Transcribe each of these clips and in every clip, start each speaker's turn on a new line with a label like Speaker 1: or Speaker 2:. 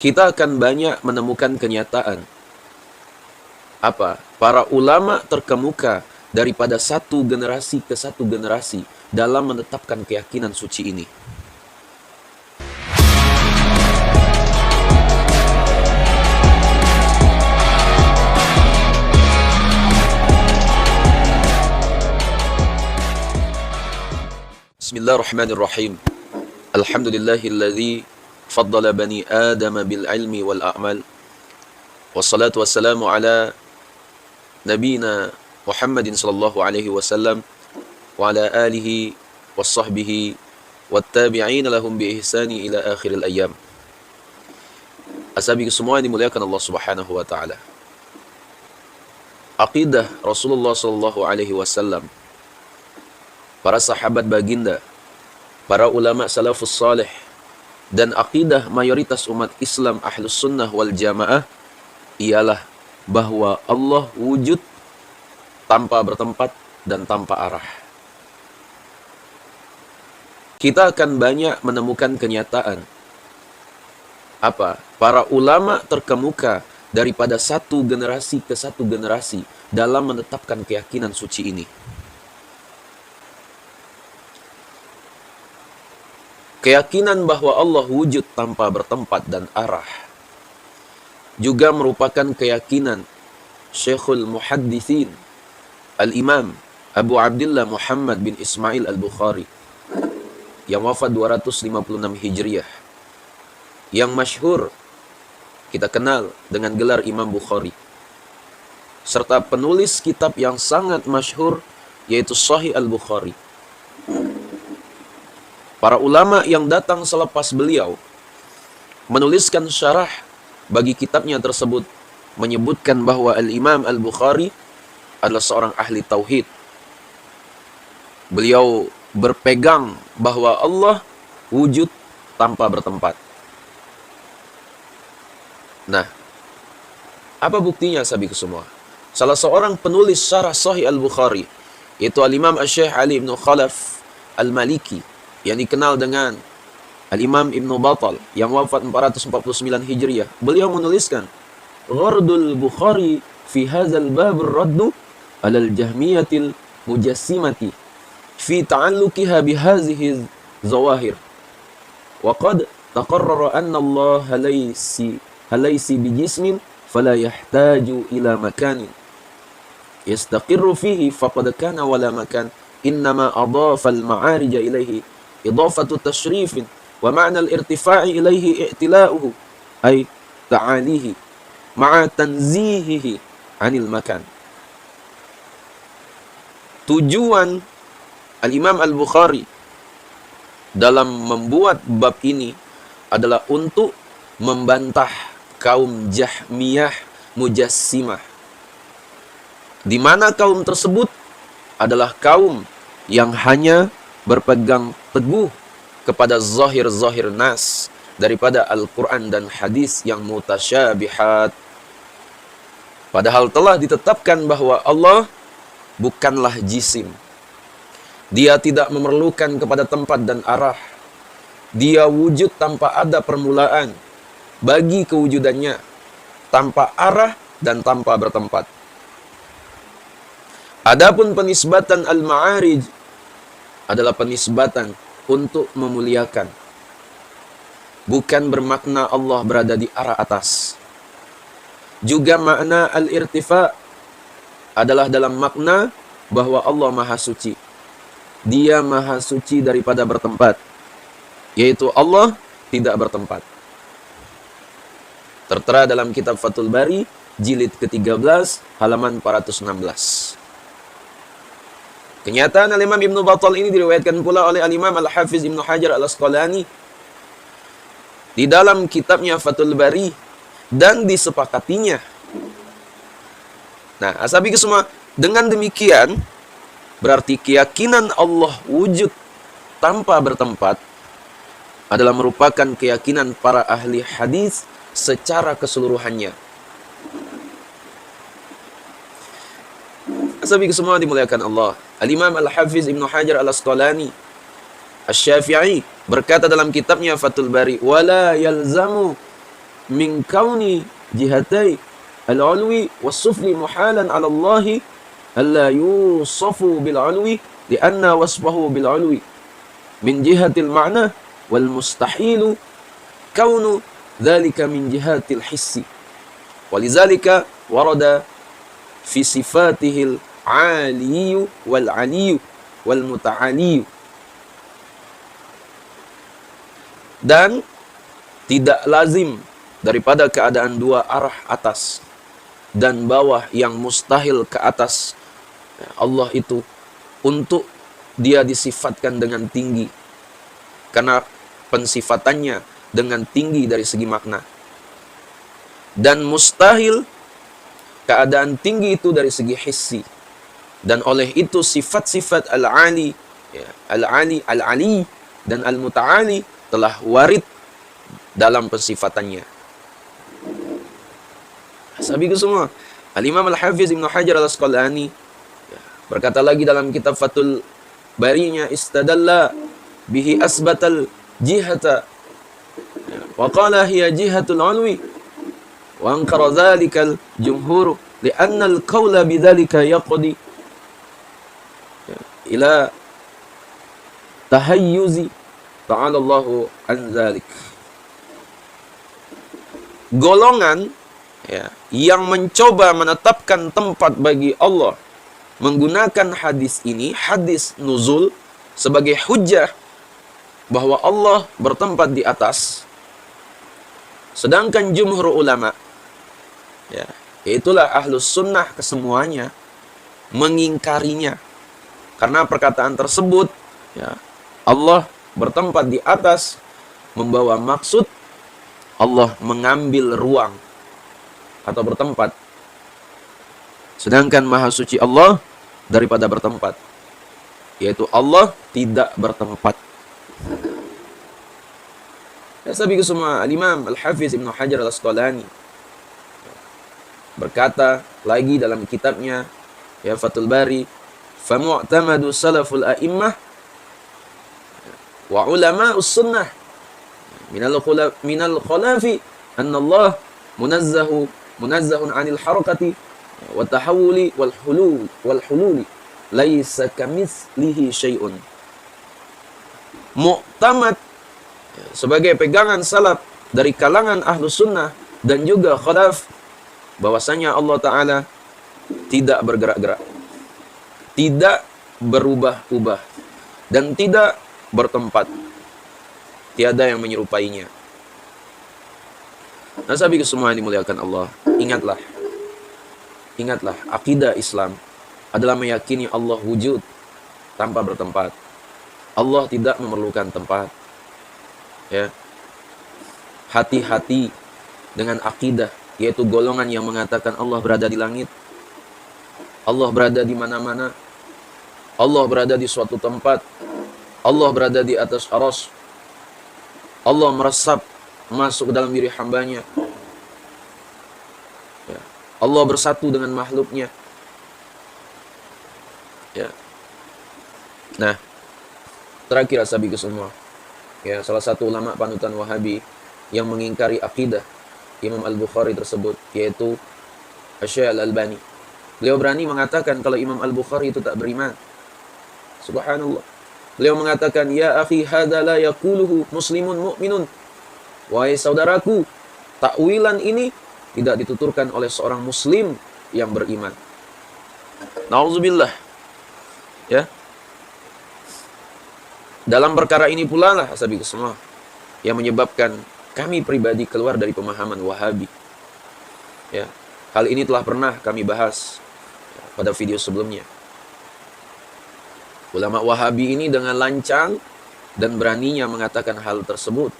Speaker 1: Kita akan banyak menemukan kenyataan para ulama terkemuka daripada satu generasi ke satu generasi dalam menetapkan keyakinan suci ini. Bismillahirrahmanirrahim. Alhamdulillahilladzi faddala bani Adam bil ilmi wal a'mal. Wassalatu wassalamu ala nabina Muhammadin sallallahu alaihi wasallam wa ala alihi wassahbihi wattabi'in lahum bi ihsani ila akhiril ayyam. Ashabi semua yang dimuliakan Allah Subhanahu wa taala. Aqidah Rasulullah sallallahu alaihi wasallam, para sahabat baginda, para ulama salafus salih, dan aqidah mayoritas umat Islam Ahlus Sunnah wal Jamaah ialah bahwa Allah wujud tanpa bertempat dan tanpa arah. Kita akan banyak menemukan kenyataan para ulama terkemuka daripada satu generasi ke satu generasi dalam menetapkan keyakinan suci ini. Keyakinan bahwa Allah wujud tanpa bertempat dan arah juga merupakan keyakinan Syekhul Muhaddithin Al-Imam Abu Abdullah Muhammad bin Ismail Al-Bukhari yang wafat 256 Hijriah, yang masyhur kita kenal dengan gelar Imam Bukhari, serta penulis kitab yang sangat masyhur yaitu Sahih Al-Bukhari. Para ulama yang datang selepas beliau menuliskan syarah bagi kitabnya tersebut menyebutkan bahwa Al-Imam Al-Bukhari adalah seorang ahli tauhid. Beliau berpegang bahwa Allah wujud tanpa bertempat. Nah, apa buktinya sahabatku semua? Salah seorang penulis syarah Sahih Al-Bukhari yaitu Al-Imam Asy-Syaikh Ali bin Khalaf Al-Maliki yang dikenal dengan Al-Imam Ibnu Battal yang wafat 449 Hijriah. Beliau menuliskan, "Ghardul Bukhari fi hadzal bab ar-raddu 'ala al-jahmiyatil mujassimati fi ta'alluqiha bi hadhihi zawahir. Wa qad taqarrara anna Allah laysa bi jismin fala yahtaju ila makanin yastaqirru fihi faqad kana wala makan. Innama adafa al-ma'arij ilaihi idafatu tashrifin wa ma'na al-irtifa'i ilaihi i'tila'uhu ay ta'alihi ma'a tanzihihi 'anil makan." Tujuan Al-Imam Al-Bukhari dalam membuat bab ini adalah untuk membantah kaum Jahmiyah Mujassimah, di mana kaum tersebut adalah kaum yang hanya berpegang teguh kepada zahir-zahir nas daripada Al-Quran dan hadis yang mutasyabihat. Padahal telah ditetapkan bahwa Allah bukanlah jisim. Dia tidak memerlukan kepada tempat dan arah. Dia wujud tanpa ada permulaan bagi kewujudannya, tanpa arah dan tanpa bertempat. Adapun penisbatan al-ma'arij adalah penisbatan untuk memuliakan, bukan bermakna Allah berada di arah atas. Juga makna al-irtifa adalah dalam makna bahwa Allah Maha Suci. Dia Maha Suci daripada bertempat, yaitu Allah tidak bertempat. Tertera dalam kitab Fathul Bari jilid ke-13 halaman 416. Kenyataan Al-Imam Ibnu Battal ini diriwayatkan pula oleh Al-Imam Al-Hafiz Ibnu Hajar Al-Asqalani di dalam kitabnya Fathul Bari dan disepakatinya. Nah, ashabi semua, dengan demikian berarti keyakinan Allah wujud tanpa bertempat adalah merupakan keyakinan para ahli hadis secara keseluruhannya. Ashabi semua dimuliakan Allah. Al-Imam Al-Hafiz Ibnu Hajar Al-Asqalani Asy-Syafi'i berkata dalam kitabnya Fathul Bari, "Wala yalzamu min kauni jihatai al-ulwi was-sufli muhalan 'ala Allah alla yusafu bil-ulwi li'anna wasfahu bil-ulwi min jihatil ma'na wal mustahilu kaunu dzalika min jihatil hissi walizalika warada fi sifatihil 'aliyyu wal 'aliyyu wal muta'aliyyu. Dan tidak lazim daripada keadaan dua arah atas dan bawah yang mustahil ke atas Allah itu untuk dia disifatkan dengan tinggi, karena pensifatannya dengan tinggi dari segi makna, dan mustahil keadaan tinggi itu dari segi hissi. Dan oleh itu sifat-sifat al-ali, ya, al-ali, al-ali dan al-muta'ali telah warid dalam pensifatannya. Sahabatku semua, Al-Imam Al-Hafiz Ibnu Hajar Al-Asqalani berkata lagi dalam kitab Fathul Barinya, istadalla bihi asbatal jihata wa qala hiya jihatul ulwi wa ankara dzalikal jumhur li'anna al-qawla bidzalika yaqdi ila tahayyuzi ta'ala Allahu an dzalik. Golongan, ya, yang mencoba menetapkan tempat bagi Allah menggunakan hadis ini, hadis nuzul, sebagai hujjah bahwa Allah bertempat di atas. Sedangkan jumhur ulama, ya, itulah ahlus sunnah kesemuanya, mengingkarinya. Karena perkataan tersebut, ya, Allah bertempat di atas membawa maksud Allah mengambil ruang atau bertempat. Sedangkan maha suci Allah daripada bertempat, yaitu Allah tidak bertempat. Ya, sahabatku semua, Al-Imam Al-Hafiz Ibnu Hajar Al-Asqalani berkata lagi dalam kitabnya, ya, Fathul Bari, famu'tamadu salaful a'immah wa ulama'us sunnah minal khalafi anna Allah munazzahun 'anil harakati wa tahawuli wal hululi laisa kamitslihi syai'un. Mu'tamad sebagai pegangan salaf dari kalangan ahlus sunnah dan juga khalaf, bahwasanya Allah Ta'ala tidak bergerak-gerak, tidak berubah-ubah, dan tidak bertempat. Tiada yang menyerupainya. Nah, sahabatku semua yang dimuliakan Allah, ingatlah, akidah Islam adalah meyakini Allah wujud tanpa bertempat. Allah tidak memerlukan tempat. Ya. Hati-hati dengan akidah, yaitu golongan yang mengatakan Allah berada di langit, Allah berada di mana-mana, Allah berada di suatu tempat, Allah berada di atas arsy, Allah meresap masuk ke dalam diri hambanya, ya. Allah bersatu dengan makhluknya, ya. Nah, terakhir sahabatku semua, ya, salah satu ulama panutan Wahabi yang mengingkari akidah Imam Al-Bukhari tersebut, yaitu Syekh Al-Albani. Beliau berani mengatakan kalau Imam Al-Bukhari itu tak beriman. Subhanallah. Beliau mengatakan, ya akhi, hadza la yaquluhu muslimun mu'minun. Wahai saudaraku, takwilan ini tidak dituturkan oleh seorang muslim yang beriman. Nauzubillah. Ya. Dalam perkara ini pula lah, sahabatku semua, yang menyebabkan kami pribadi keluar dari pemahaman Wahabi. Ya. Hal ini telah pernah kami bahas pada video sebelumnya. Ulama Wahabi ini dengan lancang dan beraninya mengatakan hal tersebut.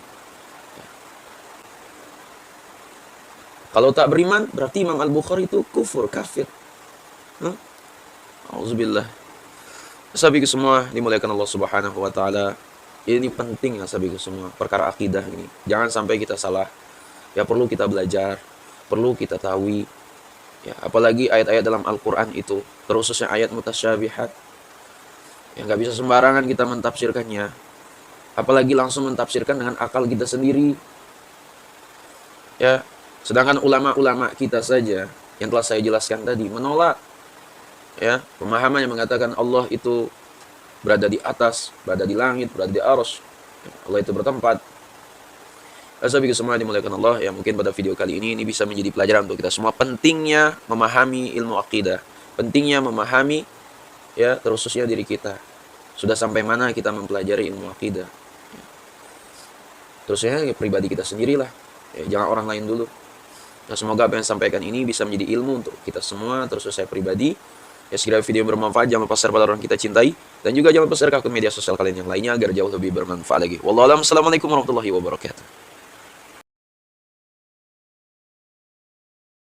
Speaker 1: Kalau tak beriman, berarti Imam Al-Bukhari itu kufur, kafir. Auzubillah. Sahabatku semua dimuliakan Allah Subhanahu wa taala. Ini penting ya sahabatku semua, perkara akidah ini. Jangan sampai kita salah. Ya, perlu kita belajar, perlu kita tahu. Ya, apalagi ayat-ayat dalam Al-Qur'an itu, terkhususnya ayat mutasyabihat. Ya, nggak bisa sembarangan kita mentafsirkannya. Apalagi langsung mentafsirkan dengan akal kita sendiri. Ya, sedangkan ulama-ulama kita saja yang telah saya jelaskan tadi menolak ya pemahaman yang mengatakan Allah itu berada di atas, berada di langit, berada di arsy. Allah itu bertempat. Ashabiku semua dimuliakan Allah, ya mungkin pada video kali ini bisa menjadi pelajaran untuk kita semua pentingnya memahami ilmu akidah, pentingnya memahami ya terkhususnya diri kita. Sudah sampai mana kita mempelajari ilmu akidah? Terusnya ya, pribadi kita sendirilah. Ya, jangan orang lain dulu. Nah, semoga apa yang saya sampaikan ini bisa menjadi ilmu untuk kita semua, terus saya pribadi. Ya, sekiranya video bermanfaat, jangan lupa share pada orang kita cintai. Dan juga jangan lupa share ke akun media sosial kalian yang lainnya agar jauh lebih bermanfaat lagi. Wallahualam, assalamualaikum warahmatullahi wabarakatuh.